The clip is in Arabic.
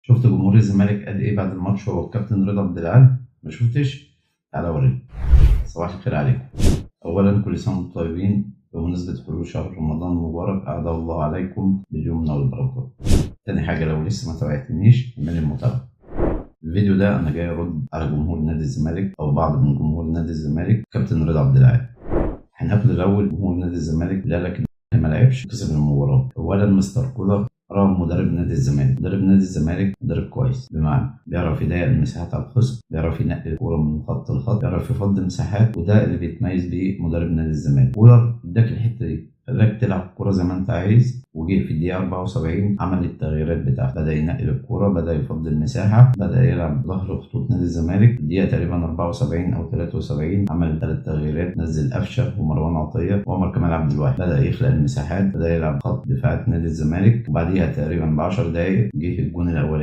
شفت جمهور الزمالك قال ايه بعد الماتش هو الكابتن رضا عبد العال؟ ما شفتش؟ تعالى اوريك. صباح الخير عليكم. اولا كل سنه وانتم طيبين بمناسبه حلول شهر رمضان المبارك، اعاد الله عليكم باليمن والبركات. تاني حاجه، لو لسه ما تابعتنيش اعمل المتابعه. الفيديو ده انا جاي ارد على جمهور نادي الزمالك او بعض من جمهور نادي الزمالك كابتن رضا عبد العال. هناخد الاول جمهور نادي الزمالك اللي قال لك ما لعبش كسب المباراه. اولا مستر كولر رغم مدرب نادي الزمالك، مدرب كويس، بمعنى بيعرف يضيق المساحات على الخصم، بيعرف ينقل الكوره من خط لخط، بيعرف يفضي مساحات، وده اللي بيتميز بيه مدرب نادي الزمالك. كولر اداك الحته دي، خلاك تلعب الكوره زي ما انت عايز، وجه في الدقيقه 74 عمل التغييرات بتاعته، بدا ينقل الكوره، بدا يفضي المساحه، بدا يلعب ظهر خطوط نادي الزمالك. الدقيقه تقريبا 74 او 73 عمل 3 تغييرات، نزل قفشه ومروان عطيه وعمر كمال عبد الواحد، بدا يخلق المساحات، بدا يلعب خط دفاعات نادي الزمالك. وبعديها تقريبا ب 10 دقائق جه الجون الاولاني.